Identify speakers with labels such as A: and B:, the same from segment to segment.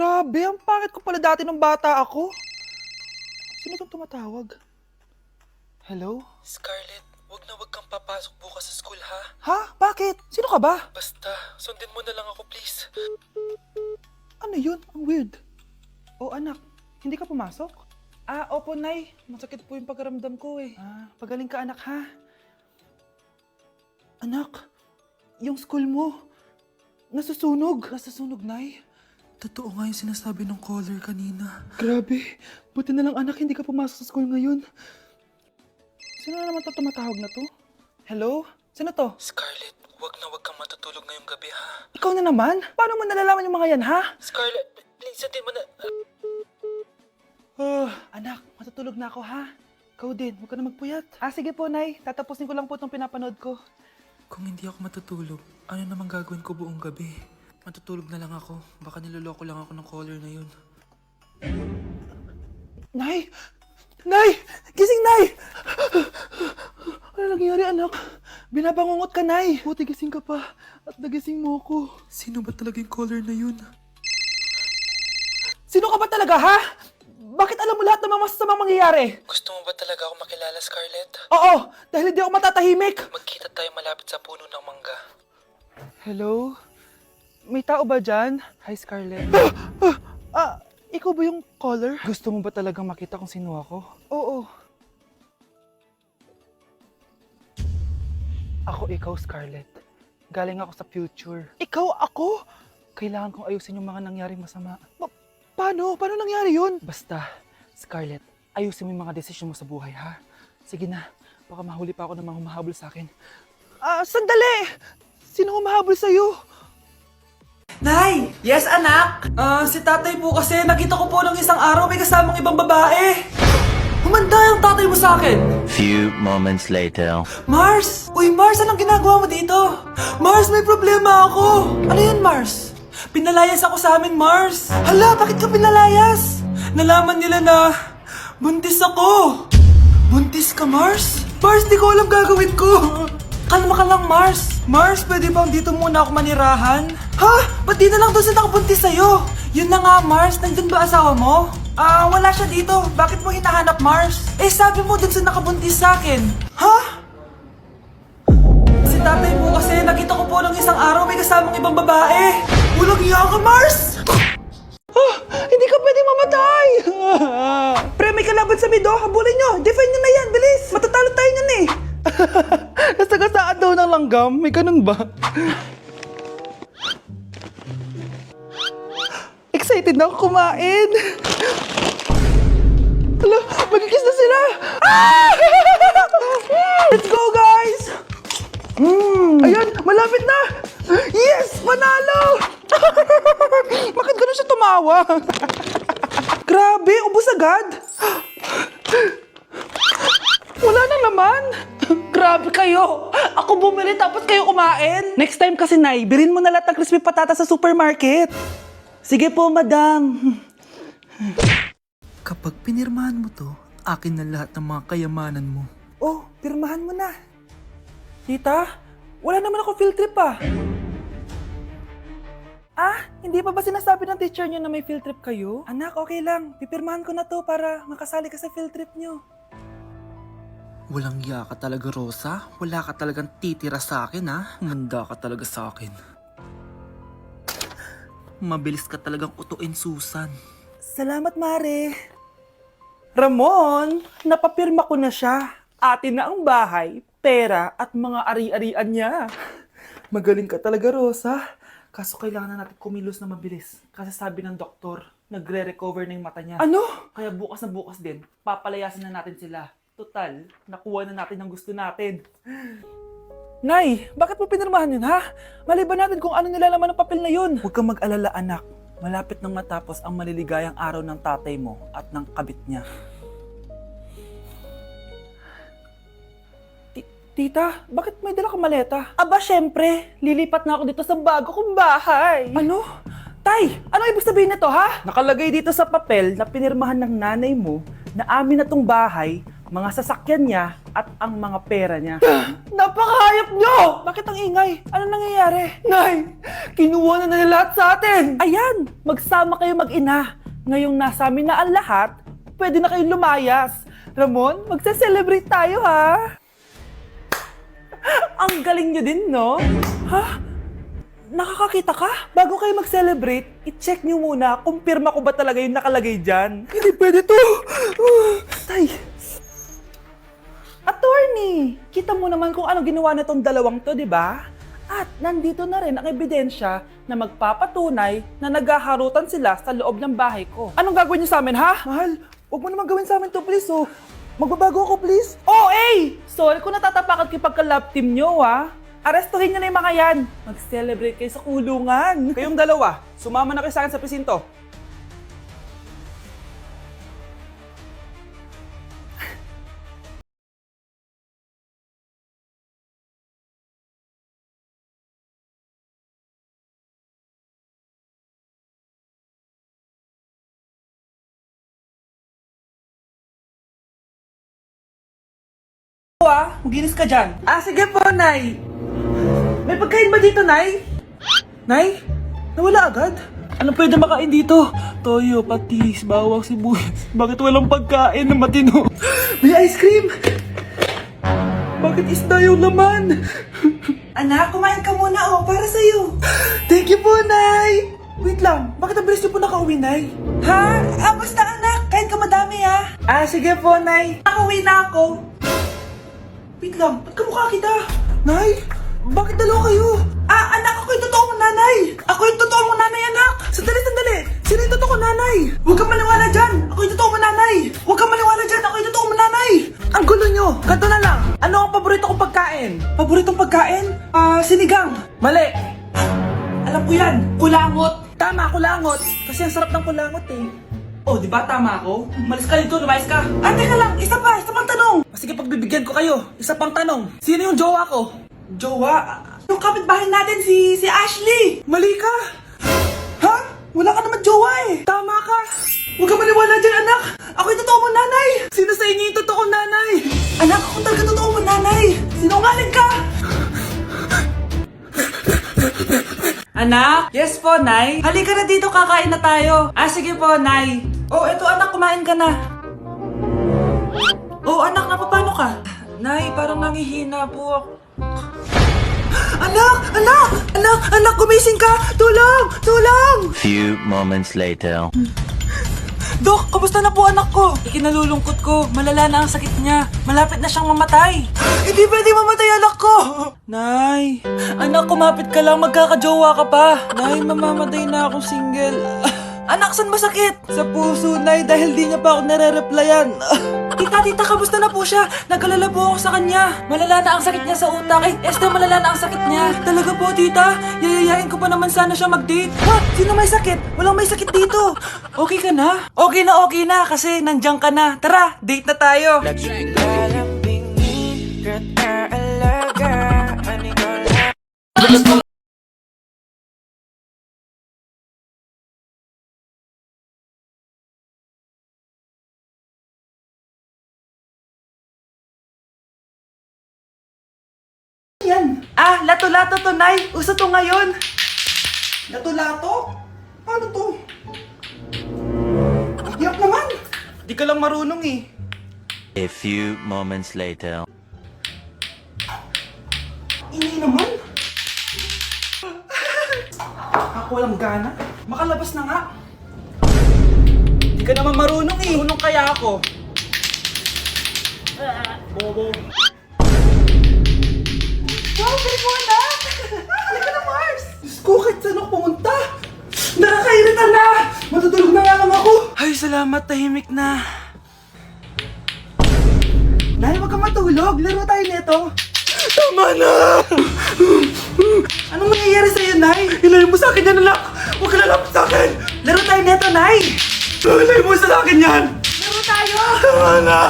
A: Grabe, ang pangit ko pala dati nung bata ako. Sino itong tumatawag? Hello?
B: Scarlett, wag kang papasok bukas sa school ha.
A: Ha? Bakit? Sino ka ba?
B: Basta, sundin mo na lang ako please.
A: Ano yun? Ang weird. Oh anak, hindi ka pumasok? Opo Nay. Masakit po yung pagkaramdam ko eh. Pagaling ka anak ha? Anak, yung school mo, nasusunog. Nasusunog, Nay?
B: Totoo nga yung sinasabi ng caller kanina.
A: Grabe. Buti na lang anak, hindi ka pumasok sa school ngayon. Sino na naman tumatawag na to? Hello? Sino to?
B: Scarlett, wag kang matutulog ngayong gabi ha.
A: Ikaw na naman? Paano mo nalalaman yung mga yan, ha?
B: Scarlett, please sundin mo na.
A: Anak, matutulog na ako, ha? Ikaw din, huwag ka na magpuyat. Sige po, Nay. Tatapusin ko lang po itong pinapanood ko.
B: Kung hindi ako matutulog, ano namang gagawin ko buong gabi? Matutulog na lang ako. Baka niloloko lang ako ng caller na yun.
A: Nay! Nay! Gising, Nay! Ano nangyari, anak? Binabangungot ka, Nay. Buti gising ka pa. At nagising mo ako.
B: Sino ba talaga yung caller na yun?
A: Sino ka ba talaga, ha? Bakit alam mo lahat ng mga masasamang mangyayari?
B: Gusto mo ba talaga ako makilala, Scarlett?
A: Oo, dahil hindi ako matatahimik.
B: Magkita tayo malapit sa puno ng mangga.
A: Hello? May tao ba dyan? Hi, Scarlett. Ikaw ba yung caller? Gusto mo ba talagang makita kung sino ako? Oo. Ako ikaw, Scarlett. Galing ako sa future. Ikaw ako? Kailangan kong ayusin yung mga nangyaring masama. Paano? Paano nangyari yun? Basta, Scarlett, ayusin mo yung mga desisyon mo sa buhay, ha? Sige na, baka mahuli pa ako ng mga humahabol sa akin. Sandali! Sino humahabol sa'yo?
B: Nay! Yes, anak! Si tatay po kasi nakita ko po ng isang araw may kasamang ibang babae. Humanda yung tatay mo sa akin.
C: Few moments later.
B: Mars! Uy, Mars, anong ginagawa mo dito? Mars, may problema ako. Ano yun, Mars? Pinalayas ako sa amin, Mars. Hala, bakit ka pinalayas? Nalaman nila na buntis ako. Buntis ka, Mars? Mars, di ko alam gagawin ko. Kalma ka lang, Mars. Mars, pwede bang dito muna ako manirahan? Ha? Ba't di na lang doon sa nakabuntis sa'yo? Yun na nga, Mars. Nandun ba asawa mo? Wala siya dito. Bakit mo hinahanap, Mars? Sabi mo dun sa nakabuntis sa akin. Ha? Si tatay mo kasi nakita ko po ng isang araw may kasamang ibang babae. Walang iya ka, Mars!
A: Hindi ka pwede mamatay! Pre, may kalaban sa mido. Habulin nyo. Defend nyo na yan. Bilis. Matatalo tayo nyan eh. Nasagasaan daw ng langgam. May ganun ba? Excited na ako kumain. Hala, magkikis na sila. Let's go, guys! Ayan, malapit na! Yes! Panalo! Bakit ganun siya tumawa? Grabe, ubos agad! Wala na naman! Grabe kayo! Ako bumili tapos kayo kumain! Next time kasi, Nay, bilhin mo na lahat ng crispy patata sa supermarket! Sige po, madam!
B: Kapag pinirmahan mo to, akin na lahat ng mga kayamanan mo.
A: Oh, pirmahan mo na. Tita, wala naman ako field trip ah. Hindi pa ba sinasabi ng teacher niyo na may field trip kayo? Anak, okay lang. Pipirmahan ko na to para makasali ka sa field trip niyo.
B: Walang iya ka talaga, Rosa. Wala ka talagang titira sa akin, ha? Manda ka talaga sa akin. Mabilis ka talagang utuin, Susan.
A: Salamat, Mare. Ramon, napapirma ko na siya. Atin na ang bahay, pera at mga ari-arian niya. Magaling ka talaga, Rosa. Kaso kailangan na natin kumilos na mabilis. Kasi sabi ng doktor, nagre-recover na yung mata niya. Ano? Kaya bukas na bukas din, papalayasin na natin sila. Total, nakuha na natin ang gusto natin. Nay, bakit mo pinirmahan yun, ha? Maliban natin kung ano nilalaman ng papel na yun. Huwag kang mag-alala, anak. Malapit nang matapos ang maliligayang araw ng tatay mo at ng kabit niya. Tita, bakit may dala kang maleta? Aba, syempre. Lilipat na ako dito sa bago kong bahay. Ano? Tay, ano ibig sabihin nito, ha? Nakalagay dito sa papel na pinirmahan ng nanay mo na amin na tong bahay mga sasakyan niya at ang mga pera niya. Napakahayop nyo! Bakit ang ingay? Ano nangyayari? Nay, kinuha na nila lahat sa atin! Ayan, magsama kayo mag-ina. Ngayong nasa amin na ang lahat, pwede na kayong lumayas. Ramon, magse-celebrate tayo ha! Ang galing nyo din, no? Ha? Nakakakita ka? Bago kayo mag-celebrate, i-check nyo muna kung pirma ko ba talaga yung nakalagay dyan. Hindi pwede to! Tay! Attorney! Kita mo naman kung ano ginawa na tong dalawang to, di ba? At nandito na rin ang ebidensya na magpapatunay na naghaharutan sila sa loob ng bahay ko. Anong gagawin niyo sa amin, ha? Mahal, huwag mo naman gawin sa amin to, please, oh. Magbabago ako, please. Oh, eh! Sorry kung natatapakan kayo pagka-love team nyo, ha? Arestuhin nyo na yung mga yan. Mag-celebrate kayo sa kulungan. Kayong dalawa, sumama na kayo sa akin sa presinto. Maginis ka dyan. Sige po, Nay. May pagkain ba dito, Nay? Nay? Nawala agad? Anong pwede makain dito? Toyo, patis, bawang, sibuyas. Bakit walang pagkain na matino? May ice cream! Bakit isda yung laman? Anak, kumain ka muna, para sa'yo. Thank you po, Nay! Wait lang, bakit ang bilis niyo po nakauwi, Nay? Ha? Basta anak, kain ka madami, ha? Sige po, Nay. Nakauwi na ako. Wait lang, ba't kamukha kita? Nay, bakit dalawa kayo? Anak, ako yung totoo mong nanay! Ako yung totoo mong nanay, anak! Sandali! Sino yung totoo mong nanay? Huwag kang maniwala dyan! Ako yung totoo mong nanay! Huwag kang maniwala dyan! Ako yung totoo mong nanay! Ang gulo nyo! Ganto na lang! Ano ang paborito kong pagkain? Paboritong pagkain? Sinigang! Mali! Alam ko yan! Kulangot! Tama, kulangot! Kasi ang sarap ng kulangot eh. Oh, di ba tama ako? Malis ka dito, lumayas ka. Teka lang, isa pang tanong. Sige, pagbibigyan ko kayo. Isa pang tanong. Sino yung jowa ko? Jowa? Yung kapitbahay natin, si Ashley. Mali ka. Ha? Wala ka naman jowa eh. Tama ka. Huwag ka maniwala dyan, anak. Ako yung totoo mong nanay. Sino sa inyo yung totoo nanay? Anak, ako talaga totoo mong nanay. Sinungaling ka. Anak? Yes po, Nay. Halika na dito, kakain na tayo. Sige po, Nay. Oh, eto anak, kumain ka na. Oh, anak, napapano ka? Nay, parang nangihina po ako. Anak, gumising ka! Tulong!
C: Few moments later.
B: Dok, kamusta na po anak ko? Ikinalulungkot ko, malala na ang sakit niya. Malapit na siyang mamatay. Hindi pwede mamatay anak ko! Nay, anak, kumapit ka lang, magkakajowa ka pa. Nay, mamamatay na akong single. Anak, saan masakit? Sa puso, Nay, dahil di niya pa ako nare-replyan. Tita, kamusta na po siya? Nag-alala po ako sa kanya. Malala na ang sakit niya sa utak. Esther, malala na ang sakit niya. Talaga po, tita? Yayayain ko pa naman sana siya mag-date. What? Sino may sakit? Walang may sakit dito. Okay ka na? Okay na, kasi nandiyan ka na. Tara, date na tayo. Yan. Lato-lato to, Nay. Uso to ngayon. Lato-lato? Ano to? Hirap naman. Di ka lang marunong eh.
C: A few moments later.
A: Ini naman. Ako walang gana. Makalabas na nga. Di ka naman marunong eh. Marunong kaya ako. Bobo. Wow, galing mo anak! Halika na, Mars! Diyos ko, kahit saan ako pumunta! Nakakairita na! Matutulog na nga lang ako! Ay, salamat, tahimik na. Nay, wag kang matulog. Laro tayo nito. Tama na! Anong mangyayari sa'yo, Nay? Ilayo mo sa akin yan, anak! Huwag ka lalapit sa akin! Laro tayo nito, Nay! Ilayo mo sa akin yan! Laro tayo! Tama na!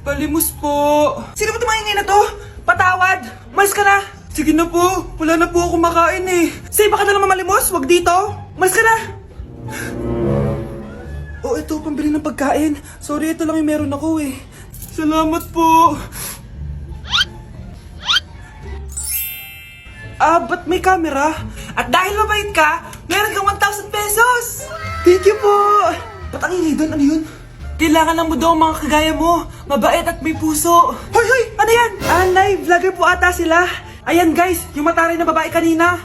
A: Palimos po! Sino ba tumahingin na to? Patawad! Malis ka na! Sige na po! Wala na po ako makain eh! Say, baka na naman malimos! Wag dito! Malis ka na!
B: Oh, ito, pambili ng pagkain. Sorry, ito lang yung meron ako eh. Salamat po. Ba't may camera? At dahil mabait ka, meron kang 1,000 pesos! Thank you po! Ba't ang ingay doon? Ano yun? Kailangan lang mo daw ang mga kagaya mo. Mabait at may puso. Hoy, hoy! Ano yan? Nay, vlogger po ata sila. Ayan guys, yung mataray na babae kanina.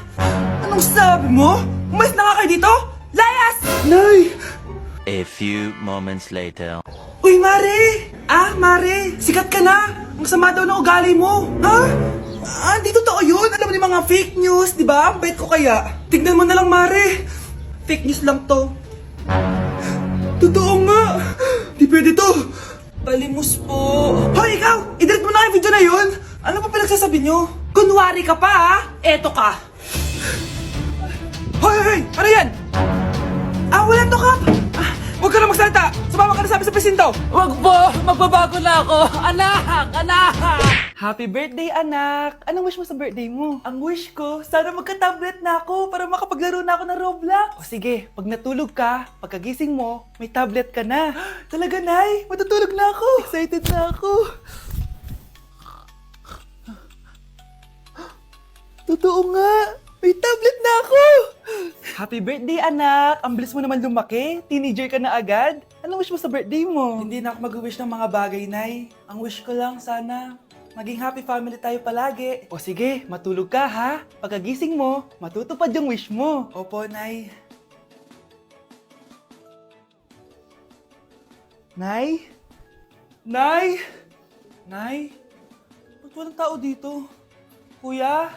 B: Anong sabi mo? Umalis na nga kayo dito? Layas! Nay!
C: A few moments later.
B: Uy, Mare! Mare! Sikat ka na! Ang sama daw ng ugali mo! Ha? Di totoo yun! Alam mo yung mga fake news, di ba? Ang bait ko kaya. Tignan mo na lang, Mare! Fake news lang to. Totoo nga! Di pwede to! Palimos po! Hoy, ikaw! I-delete mo na yung video na yun! Ano pa pinagsasabi nyo? Kunwari ka pa, ha? Eto ka! Hoy, hoy, hoy! Ano yan? Wala to, Kap! Huwag ka na magsalita! Sumama ka na sabi sa presinto!
A: Wag po! Magbabago na ako! Anak! Anak! Happy birthday, anak! Anong wish mo sa birthday mo? Ang wish ko, sana magka-tablet na ako para makapaglaro na ako ng Roblox. O sige, pag natulog ka, pagkagising mo, may tablet ka na. Talaga, Nay? Matutulog na ako! Excited na ako! Totoo nga! May tablet na ako! Happy birthday, anak! Ang bilis mo naman lumaki. Teenager ka na agad. Anong wish mo sa birthday mo?
B: Hindi na ako mag-wish ng mga bagay, Nay. Ang wish ko lang, sana maging happy family tayo palagi.
A: O sige, matulog ka ha. Pagkagising mo, matutupad yung wish mo.
B: Opo, Nay.
A: Nay? Nay?
B: Nay?
A: Ba't walang tao dito? Kuya?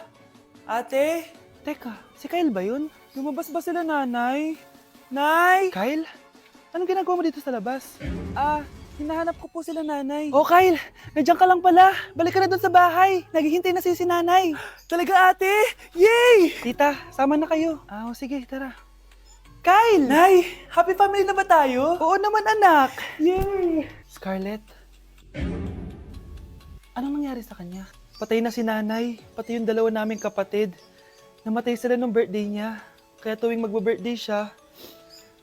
A: Ate? Teka, si Kyle ba yun? Lumabas ba sila, nanay? Nay! Kyle? Anong ginagawa mo dito sa labas? Hinahanap ko po sila, nanay. Oh, Kyle! Nandiyan ka lang pala. Balik ka na doon sa bahay. Naghihintay na si nanay. Talaga, ate? Yay! Tita, sama na kayo. Sige, tara. Kyle! Nay! Happy family na ba tayo? Oo naman, anak. Yay! Scarlett? Anong nangyari sa kanya? Patay na si nanay, pati yung dalawa naming kapatid. Namatay sila nung birthday niya. Kaya tuwing magbe-birthday siya,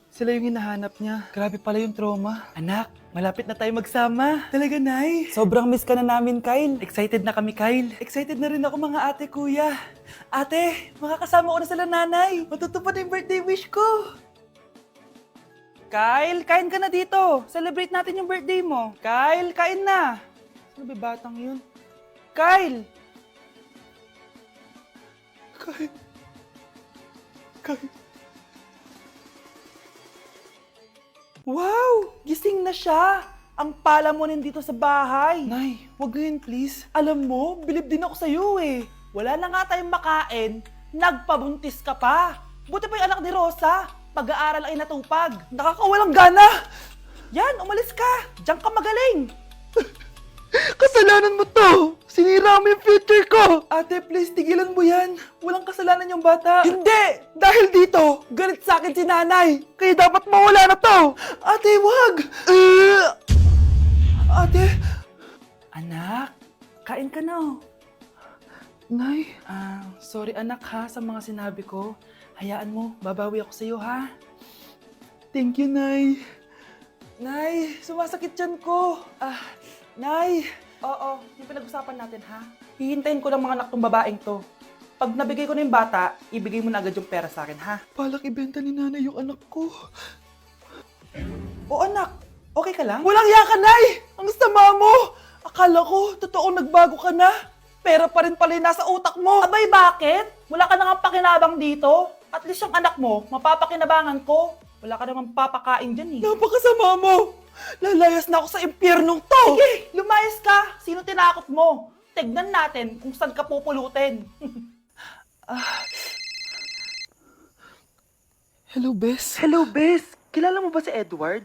A: sila yung hinahanap niya. Grabe pala yung trauma. Anak, malapit na tayo magsama. Talaga, Nay. Sobrang miss ka na namin, Kyle. Excited na kami, Kyle. Excited na rin ako, mga ate, kuya. Ate, makakasama ko na sila, nanay. Matutupad na yung birthday wish ko. Kyle, kain ka na dito. Celebrate natin yung birthday mo. Kyle, kain na. Sino ba batang yun? Kyle! Kyle! Wow! Gising na siya! Ang pala mo nandito sa bahay. Nay, wag ganyan please. Alam mo, bilib din ako sa'yo eh. Wala na nga tayong makain, nagpabuntis ka pa. Buti pa yung anak ni Rosa, pag-aaral ang inatupag. Nakakawalang gana! Yan, umalis ka! Diyan ka magaling! Kasalanan mo to! Sinira mo yung future ko! Ate, please, tigilan mo yan. Walang kasalanan yung bata. Hindi! Dahil dito, galit sa akin si nanay. Kaya dapat mawala na to! Ate, wag! Ate! Anak, kain ka na. Nay? Sorry anak ha sa mga sinabi ko. Hayaan mo, babawi ako sa'yo ha. Thank you, Nay. Nay, sumasakit yan ko. Nay! Oo, yung pinag-usapan natin ha. Hihintayin ko ng mga anak tong babaeng to. Pag nabigay ko na yung bata, ibigay mo na agad yung pera sa akin ha. Palak ibenta ni nanay yung anak ko. O anak, okay ka lang? Walang iya ka, Nay! Ang sama mo! Akala ko, totoong nagbago ka na. Pera pa rin pala yung nasa utak mo. Abay, bakit? Wala ka nang pakinabang dito. At least yung anak mo, mapapakinabangan ko. Wala ka namang papakain dyan eh. Napakasama mo! Lalayas na ako sa impyernong to! Sige, lumayas ka! Sino tinakot mo? Tignan natin kung saan ka pupulutin. Hello, Bes. Hello, Bes. Kilala mo ba si Edward?